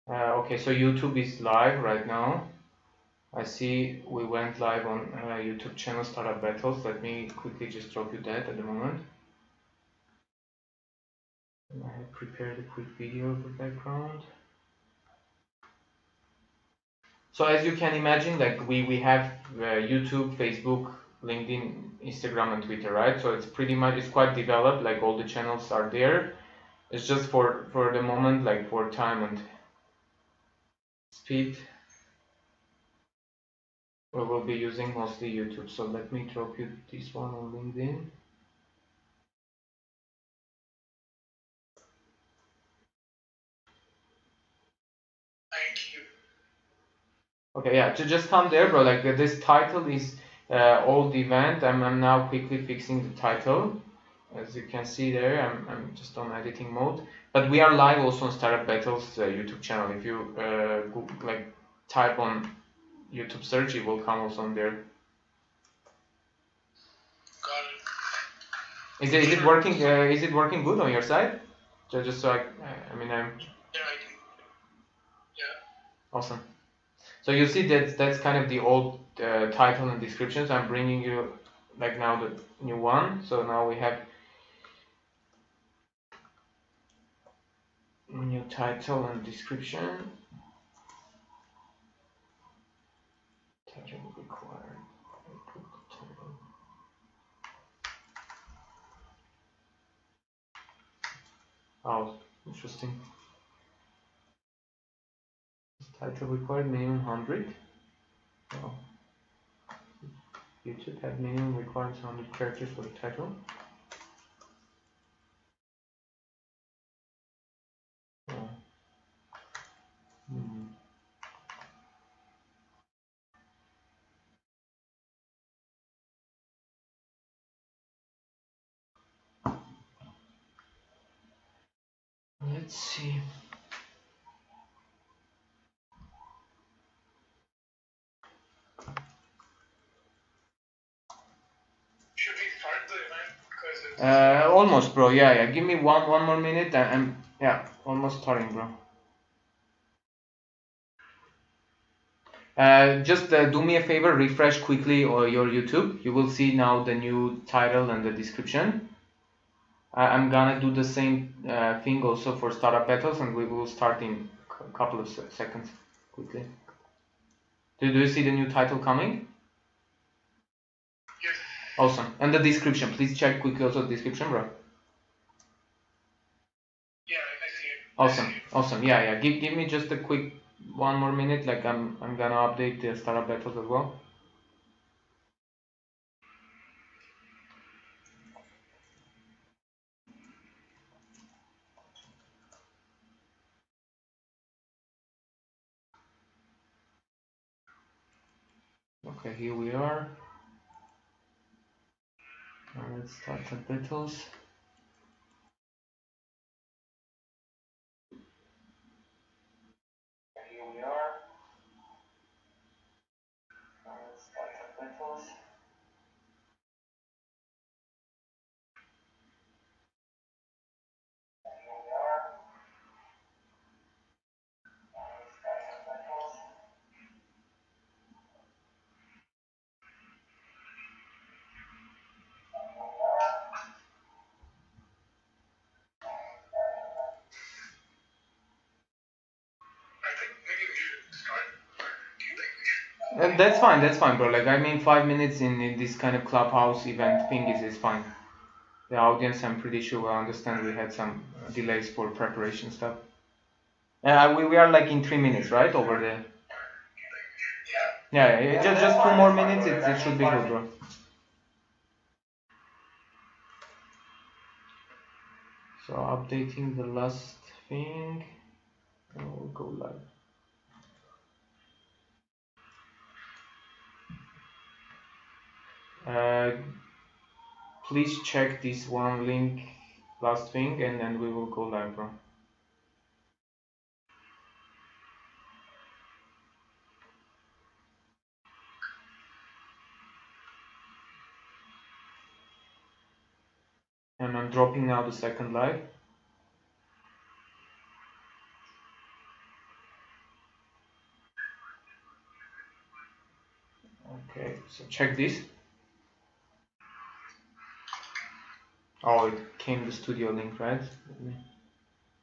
Okay, so YouTube is live right now. I see we went live on YouTube channel Startup Battles. Let me quickly just drop you that at the moment. I have prepared a quick video of the background. So as you can imagine, like we have YouTube, Facebook, LinkedIn, Instagram, and Twitter, right? So it's pretty much, it's quite developed. Like all the channels are there. It's just for the moment, like for time and speed, we will be using mostly YouTube. So let me drop you this one on LinkedIn. Okay, yeah, just come there, bro. Like this title is old event. I'm now quickly fixing the title. As you can see there, I'm just on editing mode. But we are live also on Startup Battles YouTube channel. If you like type on YouTube search, it will come also on there. Is it working? Is it working good on your side? Just so I mean I'm. Yeah, I can. Yeah. Awesome. So you see that's kind of the old title and description. So I'm bringing you like now the new one. So now we have new title and description. Title required. Oh, interesting. Title required minimum 100. Oh. YouTube had minimum requirements 100 characters for the title. Oh. Hmm. Let's see. Should we start the event? Because it's almost, bro. Yeah. Give me one more minute. I'm yeah, almost starting, bro. Just do me a favor, refresh quickly your YouTube. You will see now the new title and the description. I'm gonna do the same thing also for Startup Battles, and we will start in a couple of seconds quickly. Do you see the new title coming? Yes. Awesome. And the description, please check quickly also the description, bro. Yeah, I see it. Awesome. Awesome. Yeah. Give me just a quick one more minute. Like I'm gonna update the Startup Battles as well. Okay, here we are. Now let's start the battles. Here we are. Now let's start the battles. That's fine, bro. Like, I mean, 5 minutes in this kind of clubhouse event thing is fine. The audience, I'm pretty sure, will understand we had some delays for preparation stuff. We are like in 3 minutes, right? Over there. Yeah, just 2 more minutes, it should be good, bro. So, updating the last thing, and we'll go live. Please check this one link, last thing, and then we will go live, bro. And I'm dropping now the second live. Okay, so check this. Oh, it came the studio link, right?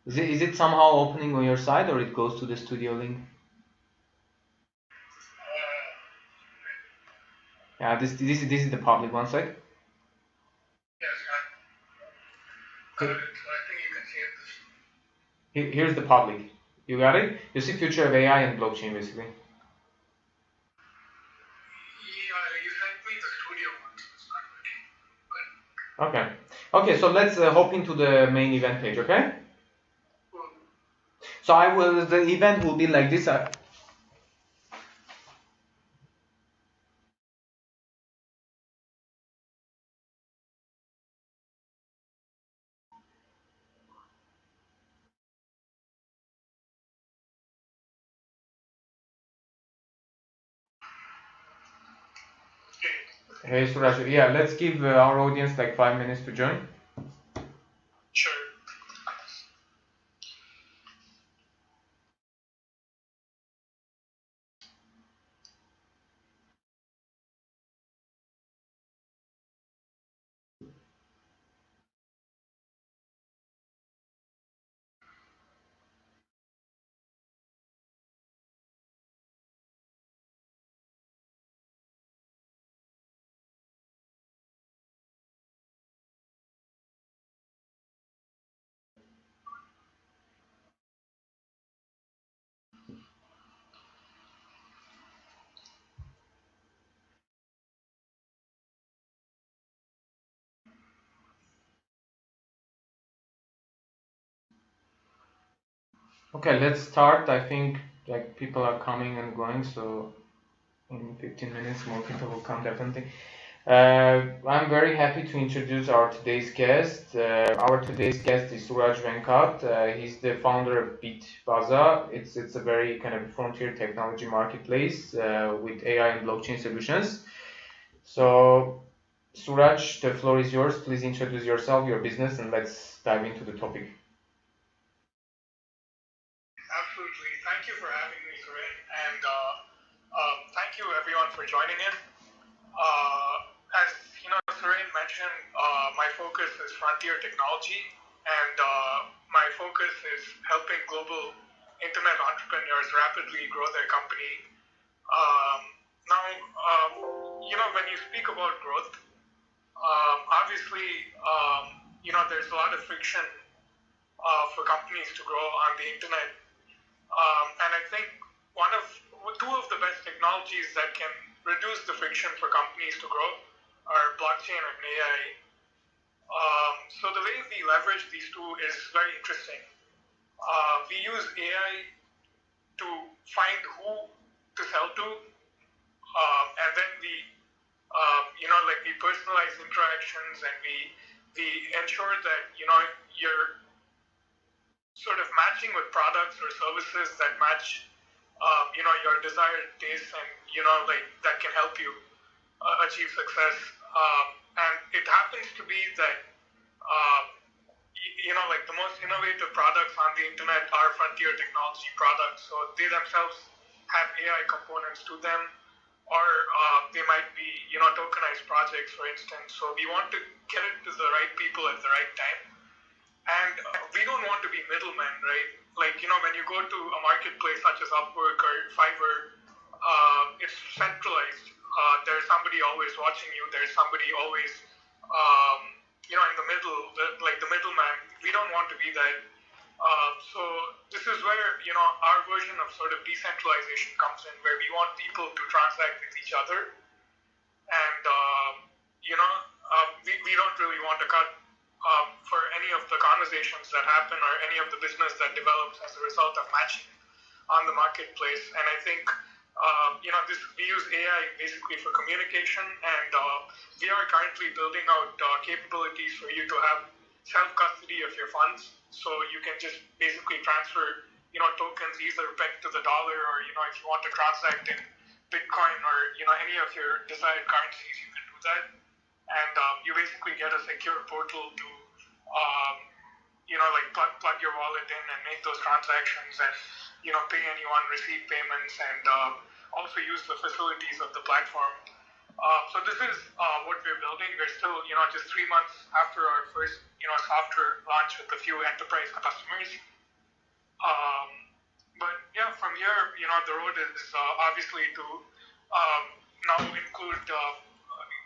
Is it somehow opening on your side, or it goes to the studio link? Yeah, this is the public one. Sec. Yes, I think you can see it. Here's the public. You got it? You see future of AI and blockchain, basically. Yeah, you sent me the studio one, so it's not working. Okay. Okay, so let's hop into the main event page, okay? Cool. So the event will be like this. Hey Suraj, yeah, let's give our audience like 5 minutes to join. Sure. Okay, let's start. I think like people are coming and going, so in 15 minutes more people will come definitely. I'm very happy to introduce our today's guest. Our today's guest is Suraj Venkat. He's the founder of BitBaza. It's a very kind of frontier technology marketplace with AI and blockchain solutions. So, Suraj, the floor is yours. Please introduce yourself, your business, and let's dive into the topic. Absolutely. Thank you for having me, Suren, and thank you everyone for joining in. As Suren mentioned, my focus is frontier technology, and my focus is helping global internet entrepreneurs rapidly grow their company. Now, when you speak about growth, obviously, there's a lot of friction for companies to grow on the internet. And I think two of the best technologies that can reduce the friction for companies to grow are blockchain and AI. So the way we leverage these two is very interesting. We use AI to find who to sell to, and then we personalize interactions, and we ensure that you're sort of matching with products or services that match your desired taste, and that can help you achieve success. And it happens to be that the most innovative products on the internet are frontier technology products. So they themselves have AI components to them, or they might be tokenized projects, for instance. So we want to get it to the right people at the right time. And we don't want to be middlemen, right? Like, when you go to a marketplace such as Upwork or Fiverr, it's centralized. There's somebody always watching you. There's somebody always, in the middle, the middleman. We don't want to be that. So this is where, our version of sort of decentralization comes in, where we want people to transact with each other. And, we don't really want to cut for any of the conversations that happen or any of the business that develops as a result of matching on the marketplace. And I think, we use AI basically for communication, and we are currently building out capabilities for you to have self-custody of your funds. So you can just basically transfer, tokens either pegged to the dollar, or, if you want to transact in Bitcoin or, any of your desired currencies, you can do that. And you basically get a secure portal to, plug your wallet in and make those transactions, and, pay anyone, receive payments, and also use the facilities of the platform. So this is what we're building. We're still, just 3 months after our first, software launch with a few enterprise customers. But yeah, from here, the road is obviously to now include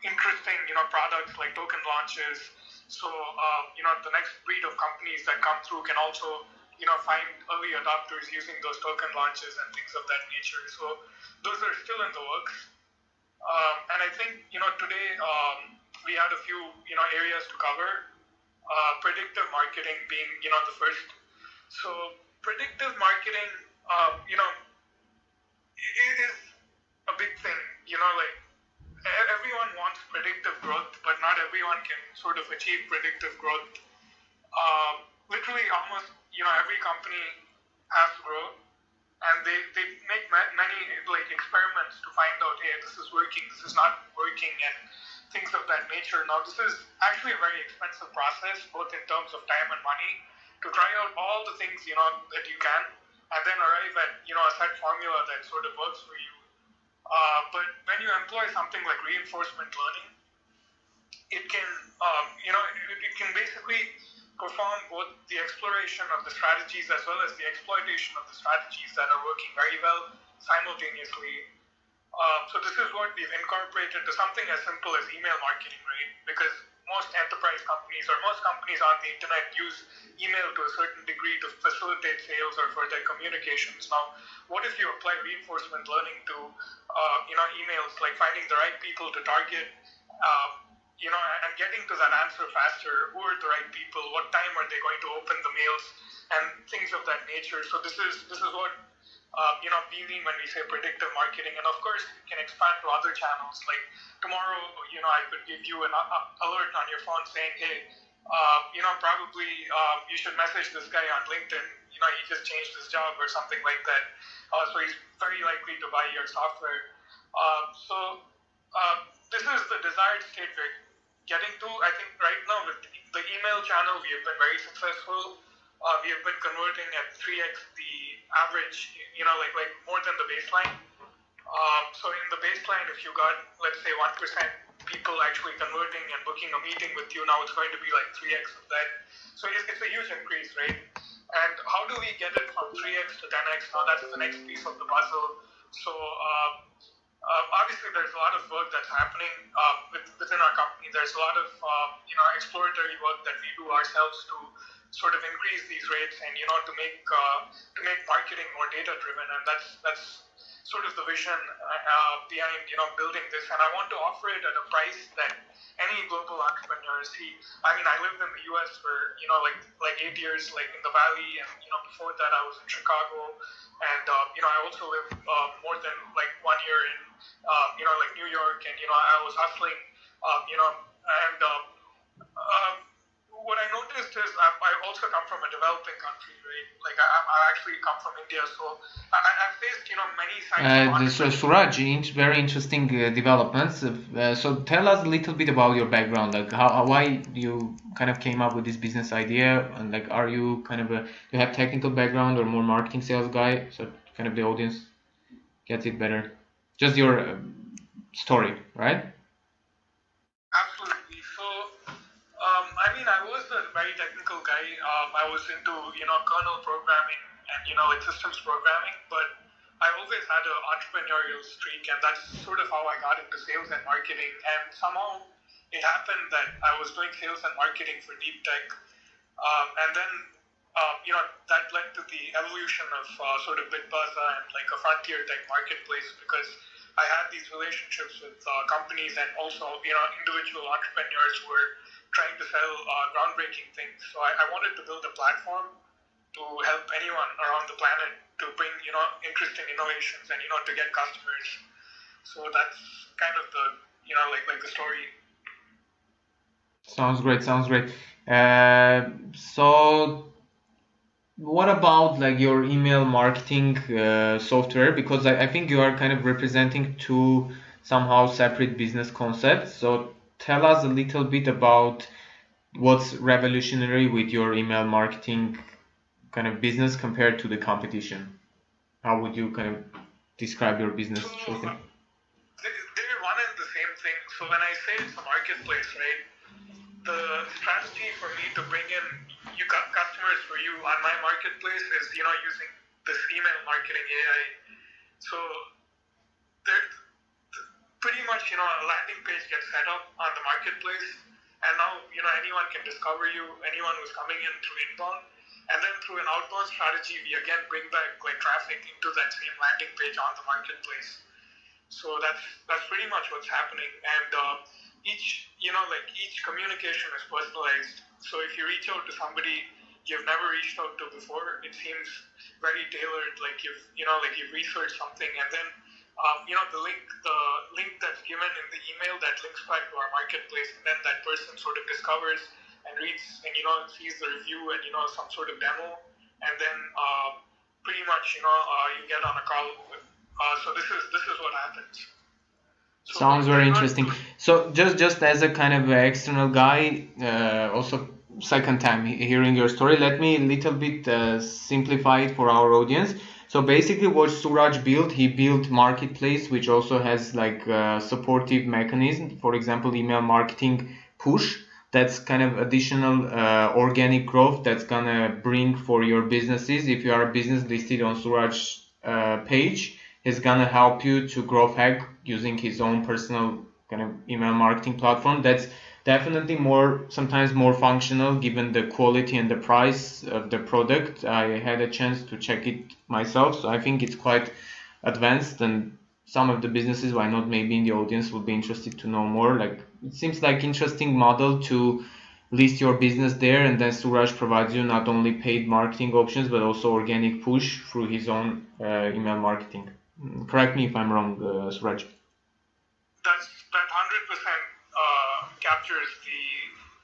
interesting, products like token launches. So, the next breed of companies that come through can also, find early adopters using those token launches and things of that nature. So those are still in the works. And I think, today we had a few, areas to cover. Predictive marketing being, the first. So predictive marketing, it is a big thing. Like everyone wants predictive growth, but not everyone can sort of achieve predictive growth. Literally, almost every company has to grow, and they make many like experiments to find out, hey, this is working, this is not working, and things of that nature. Now, this is actually a very expensive process, both in terms of time and money, to try out all the things that you can, and then arrive at a set formula that sort of works for you. But when you employ something like reinforcement learning, it can it can basically perform both the exploration of the strategies as well as the exploitation of the strategies that are working very well simultaneously. So this is what we've incorporated to something as simple as email marketing, right? Because most enterprise companies or most companies on the internet use email to a certain degree to facilitate sales or for their communications. Now, what if you apply reinforcement learning to emails, like finding the right people to target, and getting to that answer faster? Who are the right people? What time are they going to open the mails? And things of that nature. So this is what we mean when we say predictive marketing. And of course, it can expand to other channels. Like tomorrow, I could give you an alert on your phone saying, hey, probably you should message this guy on LinkedIn. He just changed his job or something like that. So he's very likely to buy your software. This is the desired state we're getting to. I think right now with the email channel, we have been very successful. We have been converting at 3x the average, like more than the baseline. So in the baseline, if you got, let's say, 1% people actually converting and booking a meeting with you, now it's going to be like 3x of that. So it's a huge increase, right? And how do we get it from 3x to 10x? Now that's the next piece of the puzzle. So obviously, there's a lot of work that's happening within our company. There's a lot of exploratory work that we do ourselves to sort of increase these rates and to make marketing more data driven. And that's sort of the vision behind building this. And I want to offer it at a price that any global entrepreneur see. I mean, I lived in the US for like 8 years, like in the Valley, and before that I was in Chicago, and I also lived more than like 1 year in like New York, and I was hustling, and what I noticed is I also come from a developing country, right? Like I actually come from India, so I've faced many sides. Suraj, very interesting developments. So tell us a little bit about your background, like why you kind of came up with this business idea, and like are you kind of do you have technical background or more marketing sales guy? So kind of the audience gets it better. Just your story, right? Absolutely. So, I mean, I was a very technical guy. I was into, kernel programming and, like systems programming, but I always had an entrepreneurial streak, and that's sort of how I got into sales and marketing. And somehow it happened that I was doing sales and marketing for deep tech. And then, that led to the evolution of sort of BitBuzza and like a frontier tech marketplace, because I had these relationships with companies and also, individual entrepreneurs who were trying to sell groundbreaking things. So I wanted to build a platform to help anyone around the planet to bring, interesting innovations and, to get customers. So that's kind of the, like the story. Sounds great. Sounds great. So what about like your email marketing software? Because I think you are kind of representing two somehow separate business concepts. So tell us a little bit about what's revolutionary with your email marketing kind of business compared to the competition. How would you kind of describe your business? So, they're one and the same thing. So when I say it's a marketplace, right, the strategy for me to bring in customers for you on my marketplace is, using this email marketing AI. So there, pretty much, a landing page gets set up on the marketplace, and now, anyone can discover you, anyone who's coming in through inbound, and then through an outbound strategy, we again bring back like traffic into that same landing page on the marketplace. So that's pretty much what's happening, and each communication is personalized. So if you reach out to somebody you've never reached out to before, it seems very tailored, like you've researched something, and then the link that's given in the email that links back to our marketplace, and then that person sort of discovers and reads and sees the review and some sort of demo, and then pretty much you get on a call with. So this is what happens. So sounds very interesting. So just as a kind of external guy, also second time hearing your story, let me a little bit simplify it for our audience. So basically what Suraj built, he built marketplace which also has like supportive mechanism, for example email marketing push. That's kind of additional organic growth that's gonna bring for your businesses. If you are a business listed on Suraj page, he's gonna help you to growth hack using his own personal kind of email marketing platform. That's definitely sometimes more functional given the quality and the price of the product. I had a chance to check it myself, so I think it's quite advanced, and some of the businesses, why not, maybe in the audience will be interested to know more. Like it seems like interesting model to list your business there, and then Suraj provides you not only paid marketing options but also organic push through his own email marketing. Correct me if I'm wrong, Suraj. That 100% captures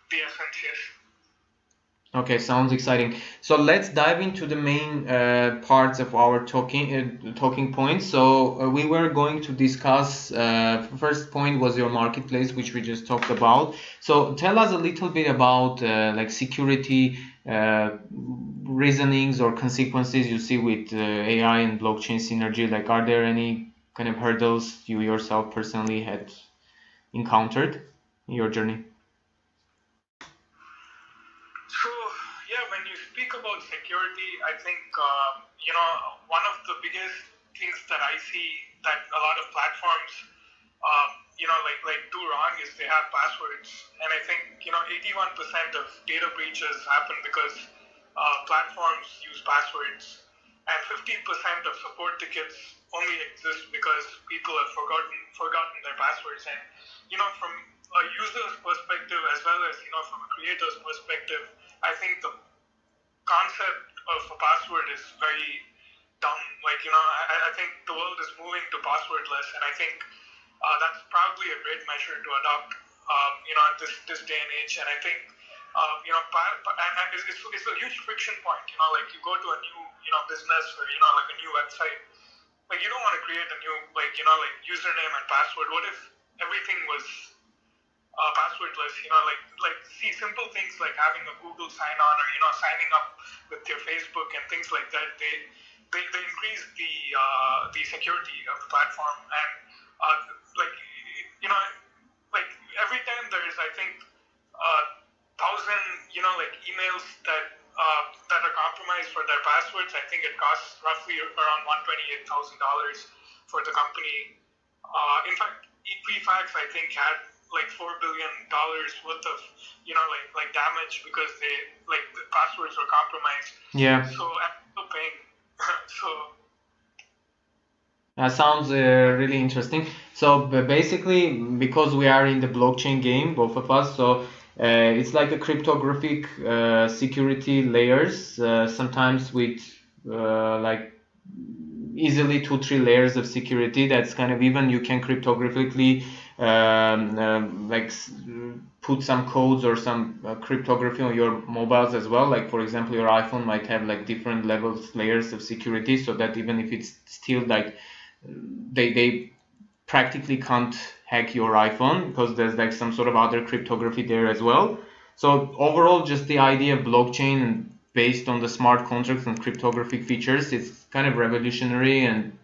the essence, yes. Okay, sounds exciting. So let's dive into the main parts of our talking points. So we were going to discuss, first point was your marketplace, which we just talked about. So tell us a little bit about like security reasonings or consequences you see with AI and blockchain synergy. Like, are there any kind of hurdles you yourself personally had encountered in your journey? So yeah, when you speak about security, I think one of the biggest things that I see that a lot of platforms do wrong is they have passwords, and I think 81% of data breaches happen because platforms use passwords, and 15% of support tickets only exist because people have forgotten their passwords. And from a user's perspective as well as from a creator's perspective, I think the concept of a password is very dumb. I think the world is moving to passwordless, and I think that's probably a great measure to adopt at this day and age. And I think it's a huge friction point. Like you go to a new business or like a new website, like you don't want to create a new username and password. What if everything was passwordless? See simple things like having a Google sign on or signing up with your Facebook and things like that. They increase the security of the platform, and every time there is, I think, 1,000 emails that are compromised for their passwords. I think it costs roughly around $128,000 for the company. In fact, Equifax I think had like $4 billion worth of damage because the passwords were compromised. Yeah. So I'm still paying. So that sounds really interesting. So basically, because we are in the blockchain game, both of us, so it's like a cryptographic security layers, sometimes with like easily 2-3 layers of security. That's kind of even you can cryptographically put some codes or some cryptography on your mobiles as well. Like for example, your iPhone might have like different layers of security, so that even if it's still like they practically can't hack your iPhone because there's like some sort of other cryptography there as well. So overall, just the idea of blockchain and based on the smart contracts and cryptographic features, it's kind of revolutionary, and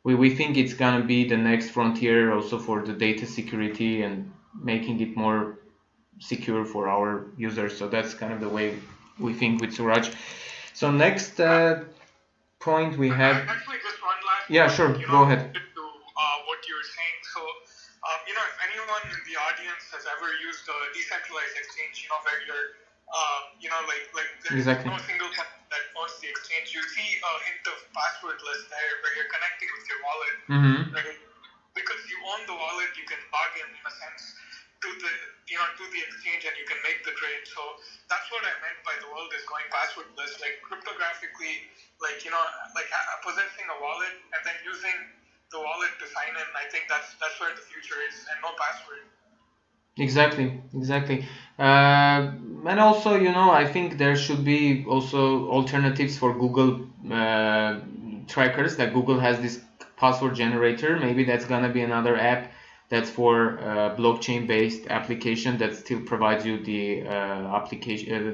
we think it's gonna be the next frontier also for the data security and making it more secure for our users. So that's kind of the way we think with Suraj. So next point we have. Actually, just one last. Yeah, sure. Go ahead. To what you were saying. So, if anyone in the audience has ever used a decentralized exchange, where you're, there's Exactly. no single company that owns the exchange, you see a hint of passwordless there, where you're connecting with your wallet, right? Because you own the wallet, you can log in a sense to the exchange, and you can make the trade. So that's what I meant by the world is going passwordless, like cryptographically, possessing a wallet and then using the wallet to sign in. I think that's where the future is, and no password. Exactly. And also, I think there should be also alternatives for Google trackers. Like Google has this password generator. Maybe that's gonna be another app that's for blockchain-based application that still provides you the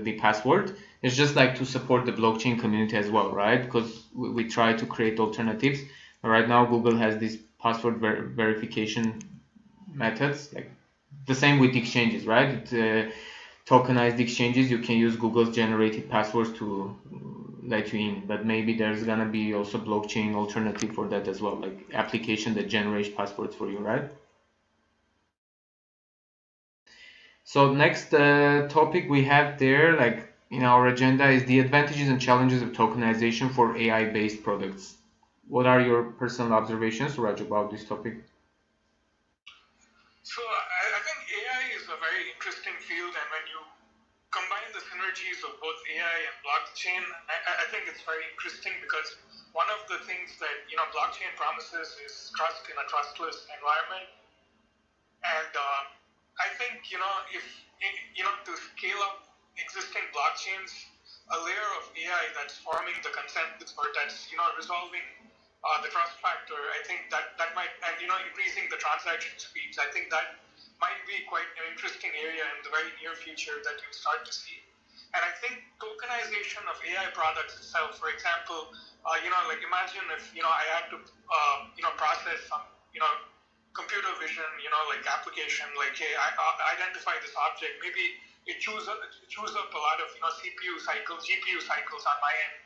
the password. It's just like to support the blockchain community as well, right? Because we try to create alternatives. Right now, Google has these password verification methods, like the same with exchanges, right? Tokenized exchanges, you can use Google's generated passwords to let you in, but maybe there's gonna be also blockchain alternative for that as well, like application that generates passwords for you, right? So next topic we have there, like in our agenda, is the advantages and challenges of tokenization for AI-based products. What are your personal observations, Raj, about this topic? So I think AI is a very interesting field, and when you combine the synergies of both AI and blockchain, I think it's very interesting because one of the things that blockchain promises is trust in a trustless environment, and I think if to scale up existing blockchains, a layer of AI that's forming the consensus or that's resolving the trust factor, I think that might, and increasing the transaction speeds, I think that might be quite an interesting area in the very near future that you'll start to see. And I think tokenization of AI products itself, for example, imagine if I had to process some computer vision application, like, hey, I identify this object, maybe it chews up a lot of CPU cycles, GPU cycles on my end.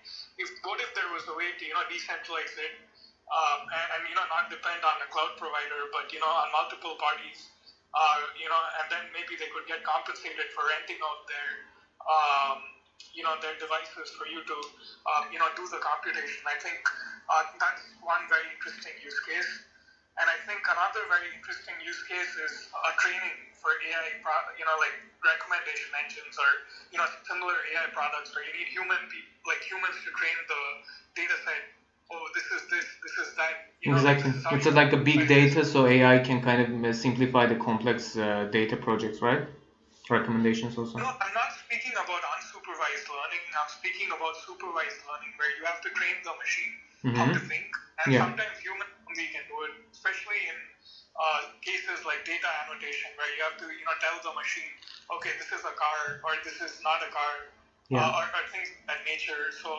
What if there was a way to decentralize it and not depend on a cloud provider, but on multiple parties, and then maybe they could get compensated for renting out their devices for you to do the computation. I think that's one very interesting use case. And I think another very interesting use case is training for AI, like recommendation engines or similar AI products where you need humans to train the data set. Oh, this is that. Exactly. It's like a big data, so AI can kind of simplify the complex data projects, right? Recommendations also. No, I'm not speaking about unsupervised learning. I'm speaking about supervised learning, where you have to train the machine how to think, and sometimes humans only can do it, especially in cases like data annotation, where you have to tell the machine, okay, this is a car or this is not a car, or things of that nature. So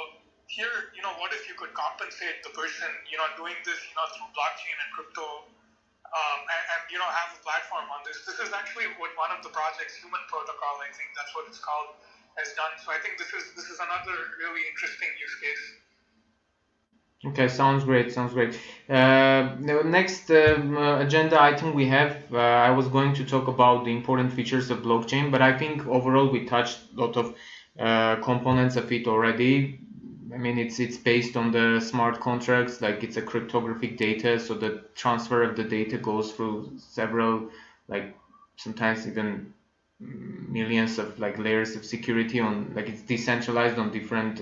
here, what if you could compensate the person doing this through blockchain and crypto, and have a platform on this. This is actually what one of the projects, Human Protocol, I think that's what it's called, has done. So I think this is another really interesting use case. Okay, sounds great. The next agenda item we have, I was going to talk about the important features of blockchain, but I think overall we touched a lot of components of it already. I mean, it's based on the smart contracts, like it's a cryptographic data, so the transfer of the data goes through several, like sometimes even millions of layers of security on, like it's decentralized on different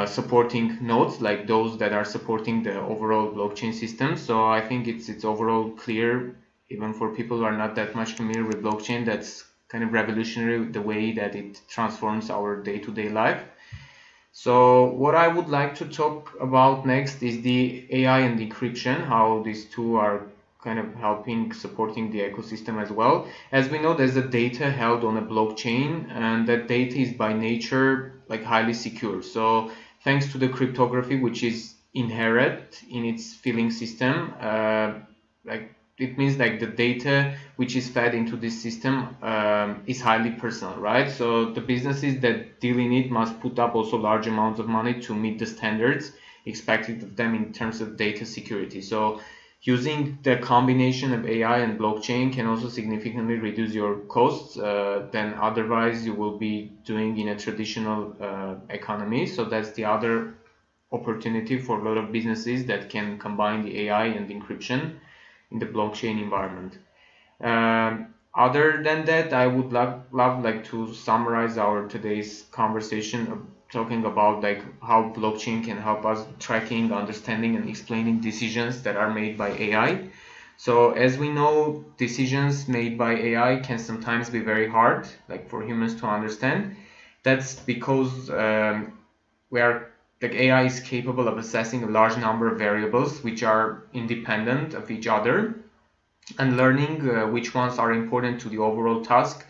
supporting nodes, like those that are supporting the overall blockchain system. So I think it's overall clear, even for people who are not that much familiar with blockchain, that's kind of revolutionary, the way that it transforms our day-to-day life. So what I would like to talk about next is the AI and encryption, how these two are kind of supporting the ecosystem as well. As we know, there's a data held on a blockchain, and that data is by nature highly secure. So thanks to the cryptography, which is inherent in its filling system. Like it means like the data which is fed into this system is highly personal, right? So the businesses that deal in it must put up also large amounts of money to meet the standards expected of them in terms of data security. So using the combination of AI and blockchain can also significantly reduce your costs than otherwise you will be doing in a traditional economy. So that's the other opportunity for a lot of businesses that can combine the AI and encryption in the blockchain environment. Other than that, I would love like to summarize our today's conversation talking about like how blockchain can help us tracking, understanding, and explaining decisions that are made by AI. So as we know, decisions made by AI can sometimes be very hard, like for humans to understand. That's because we are like AI is capable of assessing a large number of variables which are independent of each other and learning which ones are important to the overall task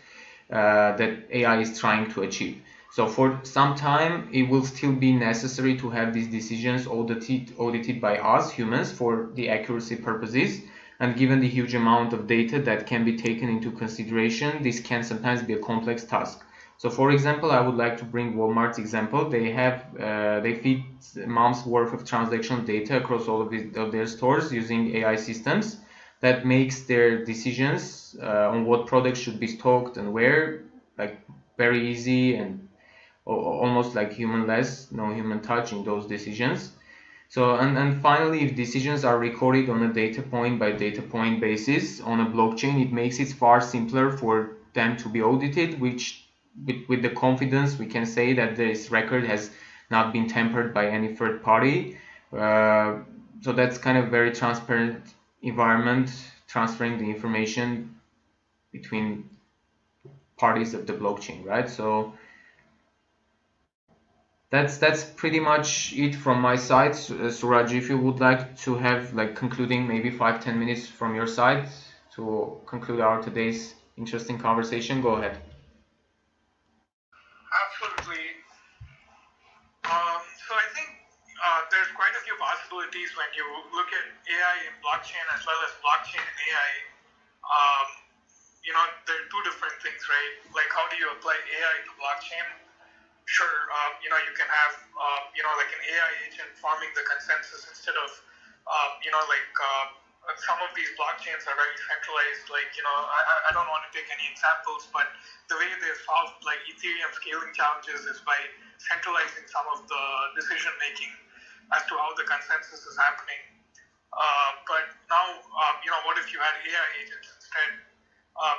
that AI is trying to achieve. So for some time, it will still be necessary to have these decisions audited by us humans for the accuracy purposes. And given the huge amount of data that can be taken into consideration, this can sometimes be a complex task. So for example, I would like to bring Walmart's example. They feed months worth of transactional data across all of their stores using AI systems that makes their decisions on what products should be stocked and where like very easy and almost like humanless, no human touch in those decisions. So and finally, if decisions are recorded on a data point by data point basis on a blockchain, it makes it far simpler for them to be audited, which with the confidence we can say that this record has not been tampered by any third party. So that's kind of very transparent environment transferring the information between parties of the blockchain, right? So that's pretty much it from my side. Suraj, if you would like to have like concluding maybe 5-10 minutes from your side to conclude our today's interesting conversation, go ahead. Absolutely. So I think there's quite a few possibilities when you look at AI in blockchain as well as blockchain in AI. Um, there are two different things, right? Like, how do you apply AI to blockchain? Sure, you can have, like an AI agent forming the consensus instead of, some of these blockchains are very centralized. Like, I don't want to take any examples, but the way they've solved like Ethereum scaling challenges is by centralizing some of the decision making as to how the consensus is happening. But now, what if you had AI agents instead?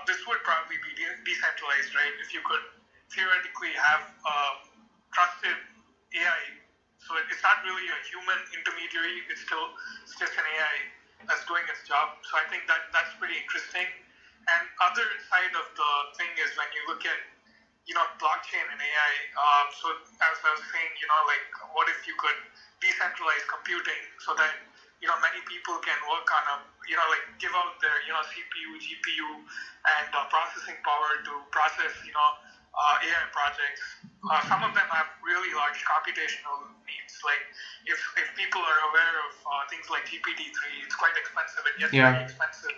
This would probably be decentralized, right? If you could theoretically have trusted AI, so it's not really a human intermediary. It's just an AI that's doing its job. So I think that's pretty interesting. And other side of the thing is when you look at blockchain and AI. So as I was saying, like what if you could decentralize computing so that many people can work on like give out their CPU, GPU, and processing power to process AI projects. Some of them have really large computational needs. Like if people are aware of things like GPT-3, it's quite expensive and yet very expensive.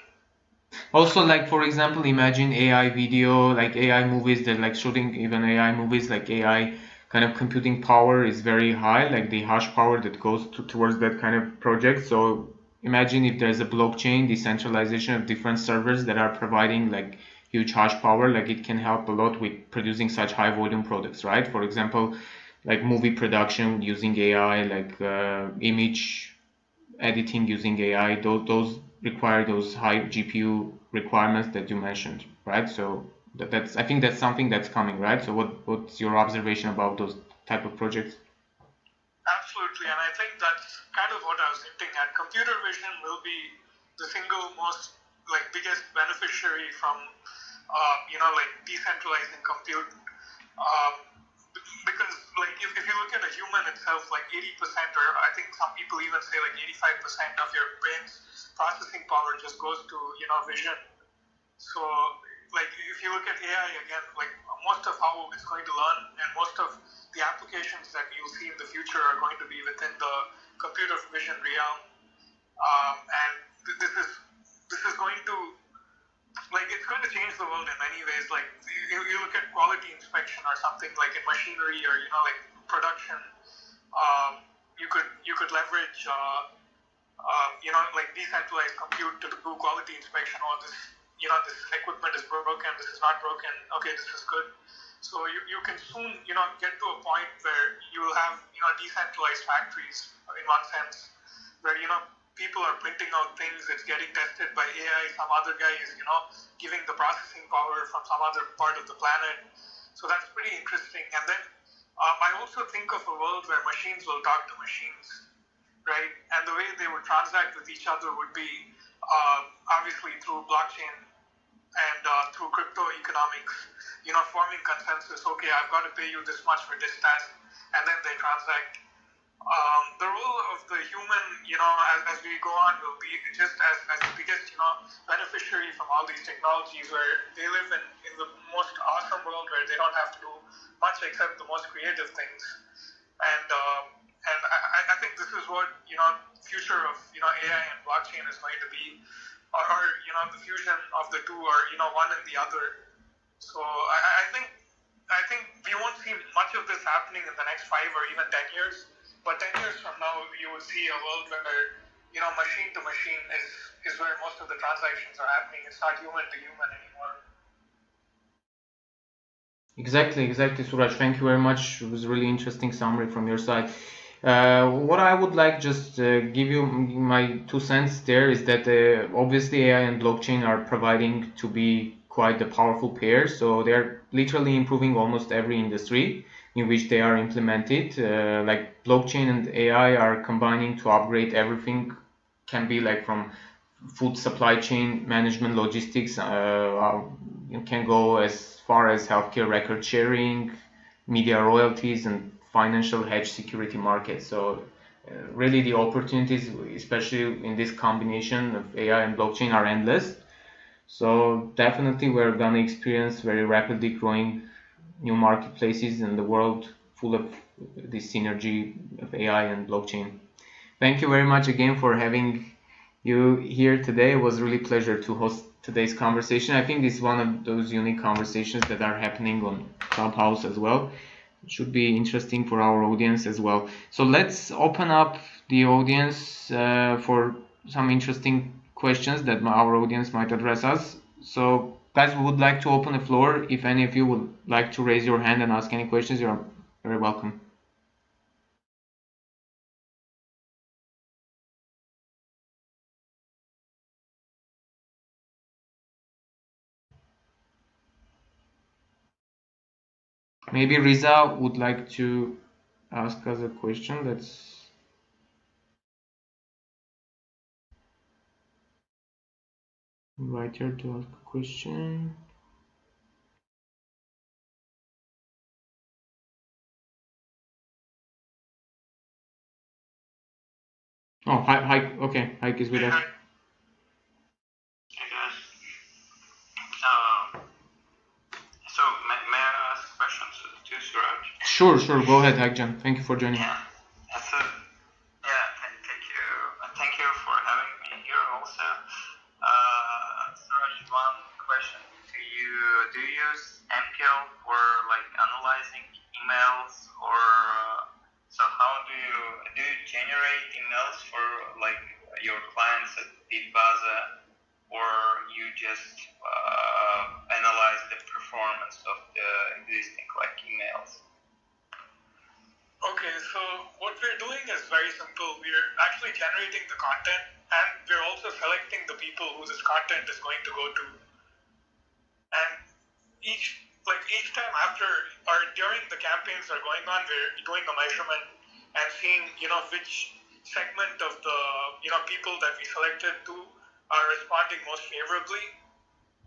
Also, like for example, imagine AI video, like AI movies that like shooting even AI movies, like AI kind of computing power is very high, like the hash power that goes towards that kind of project. So imagine if there's a blockchain decentralization of different servers that are providing like huge hash power, like it can help a lot with producing such high volume products, right? For example, like movie production using AI, like image editing using AI, those require those high GPU requirements that you mentioned, right? So that's I think that's something that's coming, right? So what's your observation about those type of projects? Absolutely, and I think that's kind of what I was hinting at. Computer vision will be the single most biggest beneficiary from like decentralizing compute. Because if you look at a human itself, like 80%, or I think some people even say like 85% of your brain's processing power just goes to vision. So if you look at AI again, like most of how it's going to learn and most of the applications that you'll see in the future are going to be within the computer blockchain realm, and this is going to, like, it's going to change the world in many ways. Like, you look at quality inspection or something, like in machinery or like production. You could leverage like decentralized compute to do quality inspection. Or this this equipment is broken, this is not broken, okay, this is good. So you can soon get to a point where you will have decentralized factories in one sense, where people are printing out things, it's getting tested by AI, some other guy is giving the processing power from some other part of the planet. So that's pretty interesting. And then I also think of a world where machines will talk to machines, right? And the way they would transact with each other would be obviously through blockchain and through crypto economics, forming consensus. Okay, I've got to pay you this much for this task, and then they transact. The role of the human, as we go on, will be just as the biggest, beneficiary from all these technologies, where they live in the most awesome world where they don't have to do much except the most creative things. And I think this is what future of AI and blockchain is going to be, or the fusion of the two, or one and the other. So I think we won't see much of this happening in the next 5 or even 10 years. But 10 years from now, you will see a world where machine to machine is where most of the transactions are happening. It's not human to human anymore. Exactly, Suraj. Thank you very much. It was a really interesting summary from your side. What I would like just give you my 2 cents there is that obviously AI and blockchain are providing to be quite a powerful pair. So they're literally improving almost every industry in which they are implemented. Like blockchain and AI are combining to upgrade everything. Can be like from food supply chain management, logistics. You can go as far as healthcare record sharing, media royalties, and financial hedge security markets. So really the opportunities, especially in this combination of AI and blockchain, are endless. So definitely we're gonna experience very rapidly growing new marketplaces in the world full of this synergy of AI and blockchain. Thank you very much again for having you here today. It was really a pleasure to host today's conversation. I think this is one of those unique conversations that are happening on Clubhouse as well. It should be interesting for our audience as well. So let's open up the audience for some interesting questions that our audience might address us. So guys, we would like to open the floor. If any of you would like to raise your hand and ask any questions, you're very welcome. Maybe Riza would like to ask us a question. Let's invite her to ask a question. Oh, hi. Okay, Hike is with us. Hey guys. So may I ask questions to Suraj? Sure. Go ahead, Hikejan. Thank you for joining. Yeah. So thank you for having me here also. Suraj, one question to you. Do you use MPL for like analyzing emails, or so how do you generate emails for like your clients at Bitbaza, or you just analyze the performance of the existing like emails? Okay, so what we're doing is very simple. We're actually generating the content, and we're also selecting the people who this content is going to go to. And each time after or during the campaigns are going on, we're doing a measurement and seeing which segment of the people that we selected to are responding most favorably.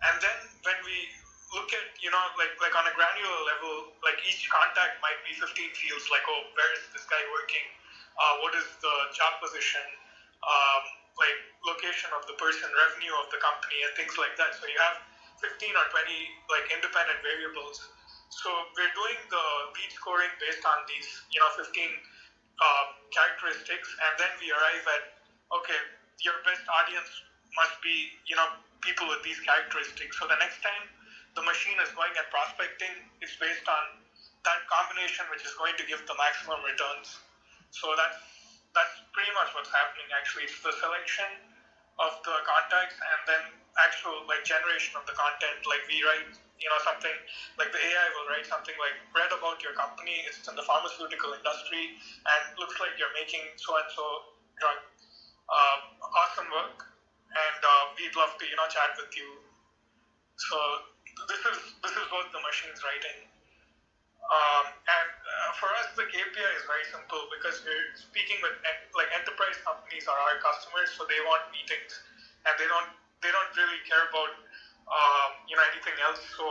And then when we look at like on a granular level, like each contact might be 15 fields, like, oh, where is this guy working, what is the job position, like location of the person, revenue of the company, and things like that. So you have 15 or 20 like independent variables. So we're doing the lead scoring based on these 15 characteristics, and then we arrive at, okay, your best audience must be, people with these characteristics. So the next time the machine is going and prospecting, it's based on that combination which is going to give the maximum returns. So that's pretty much what's happening actually. It's the selection of the contacts and then actual generation of the content. Like we write, something like the AI will write something like, read about your company, it's in the pharmaceutical industry and looks like you're making so and so drug. Awesome work, and we'd love to chat with you. So this is what the machine's writing. And for us, the KPI is very simple because we're speaking with enterprise companies are our customers, so they want meetings, and they don't really care about anything else. So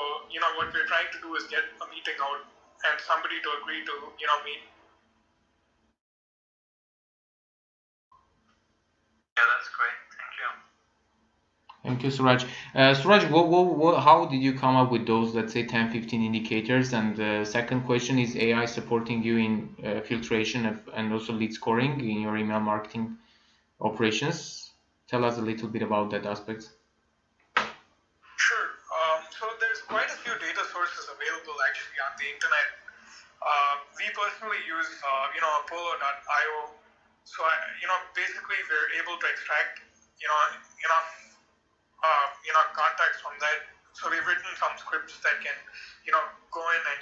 what we're trying to do is get a meeting out and somebody to agree to meet. Yeah, that's great. Thank you. Thank you, Suraj. Suraj, how did you come up with those, let's say, 10, 15 indicators? And the second question, is AI supporting you in filtration and also lead scoring in your email marketing operations? Tell us a little bit about that aspect. Sure. So there's quite a few data sources available actually on the internet. We personally use, Pollo.io. So, basically we're able to extract, enough contacts from that. So we've written some scripts that can, go in and,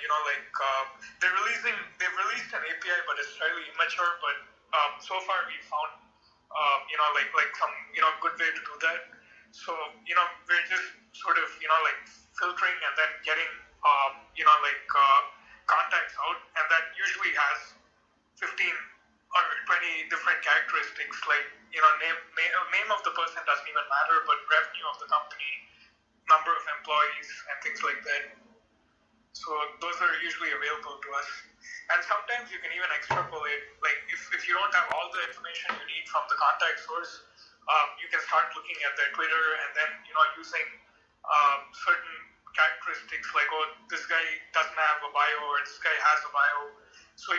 they've released an API, but it's fairly immature. But so far we found, some, good way to do that. So, we're just sort of, filtering and then getting, contacts out, and that usually has 15 or 20 different characteristics, like name of the person doesn't even matter, but revenue of the company, number of employees, and things like that. So those are usually available to us. And sometimes you can even extrapolate, like if you don't have all the information you need from the contact source, you can start looking at their Twitter and then using certain characteristics like, oh, this guy doesn't have a bio or this guy has a bio. So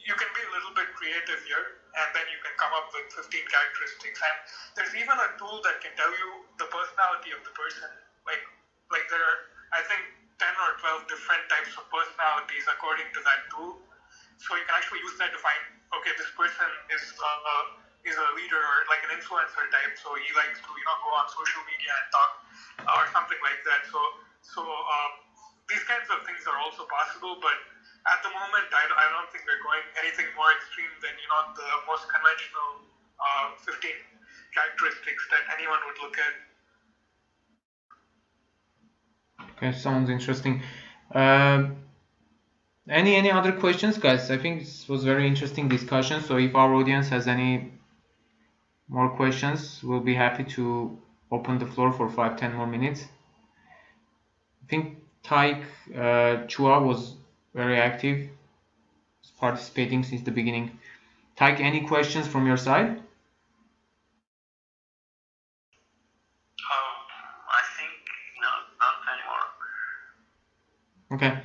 you can be a little bit creative here, and then you can come up with 15 characteristics. And there's even a tool that can tell you the personality of the person. Like there are, I think, 10 or 12 different types of personalities according to that tool. So you can actually use that to find, okay, this person is a leader or like an influencer type, so he likes to go on social media and talk or something like that. So these kinds of things are also possible, but at the moment, I don't think we're going anything more extreme than the most conventional 15 characteristics that anyone would look at. Okay, sounds interesting. Any other questions, guys? I think this was very interesting discussion. So if our audience has any more questions, we'll be happy to open the floor for 5-10 more minutes. I think Taik Chua was very active, participating since the beginning. Taik, any questions from your side? I think not anymore. Okay.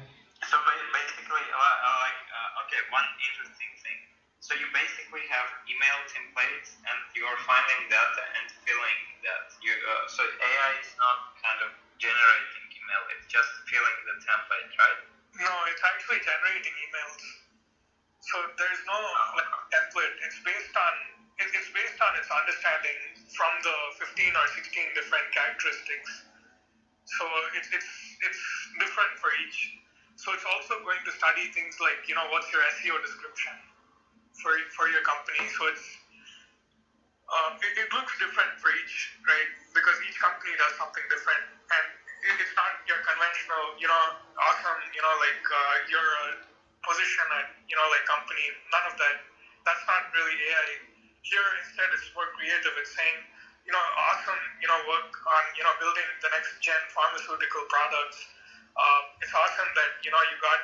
So basically, okay, one interesting thing. So you basically have email templates, and you are finding data and filling that. So AI is not kind of generating email; it's just filling the template, right? No, it's actually generating emails. So there's no template. It's based on its understanding from the 15 or 16 different characteristics. So it's different for each. So it's also going to study things like what's your SEO description for your company. So it looks different for each, right? Because each company does something different, and it's not your conventional awesome your position at company. None of that. That's not really AI. Here instead it's more creative. It's saying awesome work on building the next gen pharmaceutical products. It's awesome that you got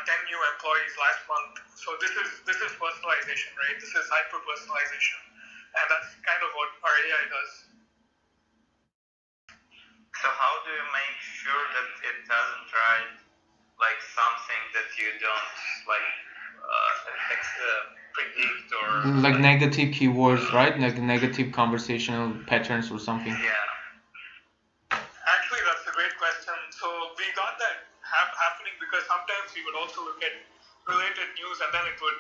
10 new employees last month. So this is personalization, right? This is hyper personalization, and that's kind of what our AI does. So how do you make sure that it doesn't write like something that you don't like predict or like negative keywords, right? Negative conversational patterns or something. Yeah. Actually, that's a great question. So we got that happening because sometimes we would also look at related news and then it would,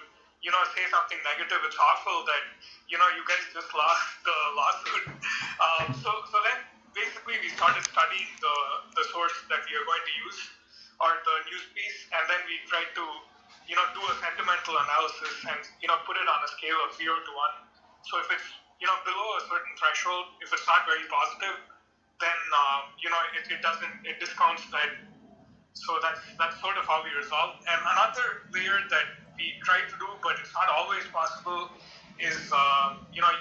say something negative. It's awful that, you guys just lost the lawsuit. So then basically we started studying the source that we are going to use or the news piece, and then we tried to, do a sentimental analysis and, put it on a scale of 0 to 1. So if it's, below a certain threshold, if it's not very positive, then it discounts that. So that's sort of how we resolve. And another layer that we try to do, but it's not always possible, is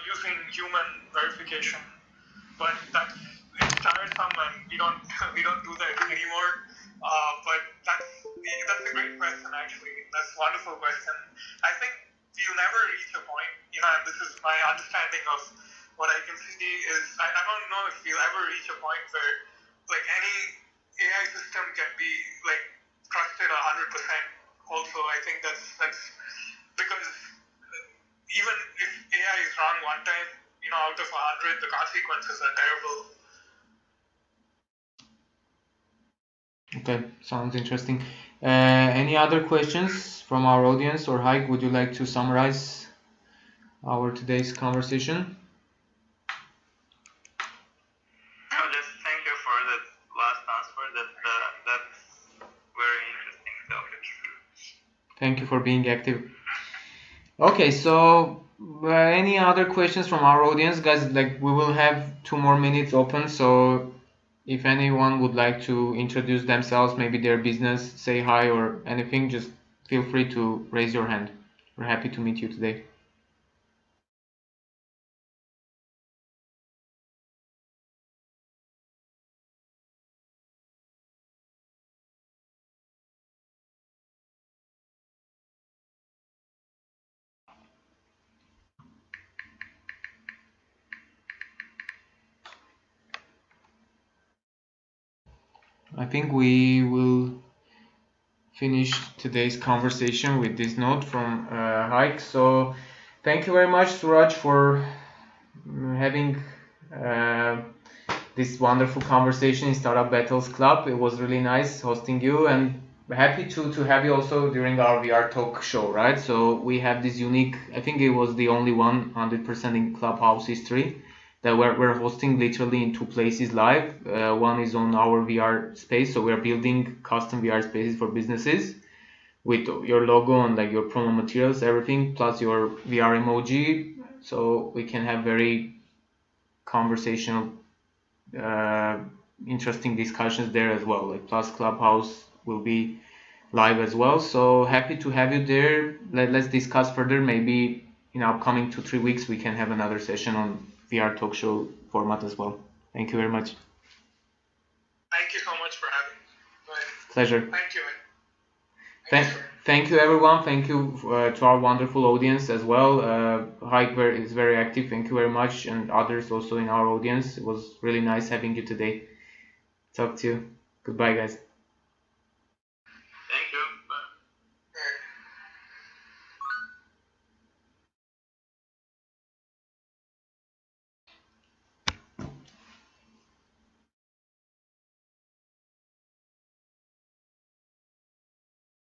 using human verification. But it's tiresome, and we don't do that anymore. But that's a great question, actually. That's a wonderful question. I think we'll never reach a point, and this is my understanding of what I can see is I don't know if we'll ever reach a point where like any AI system can be like trusted 100%. Also, I think that's because even if AI is wrong one time, out of 100, the consequences are terrible. Okay, sounds interesting. Any other questions from our audience, or Haik, would you like to summarize our today's conversation? Just thank you for that last answer. That's very interesting topic. Thank you for being active. Okay, so any other questions from our audience, guys? Like, we will have 2 more minutes open, so if anyone would like to introduce themselves, maybe their business, say hi or anything, just feel free to raise your hand. We're happy to meet you today. I think we will finish today's conversation with this note from Haik. So thank you very much, Suraj, for having this wonderful conversation in Startup Battles Club. It was really nice hosting you, and happy to have you also during our VR talk show, right? So we have this unique, I think it was the only 100% in Clubhouse history that we're hosting literally in 2 places live. One is on our VR space, so we're building custom VR spaces for businesses with your logo and like your promo materials, everything, plus your VR emoji, so we can have very conversational, interesting discussions there as well. Like, plus Clubhouse will be live as well. So happy to have you there. Let's discuss further. Maybe in upcoming 2-3 weeks we can have another session on VR talk show format as well. Thank you very much. Thank you so much for having me. Pleasure. Thank you. Thank you everyone. Thank you to our wonderful audience as well. Haik is very active. Thank you very much, and others also in our audience. It was really nice having you today. Talk to you. Goodbye, guys.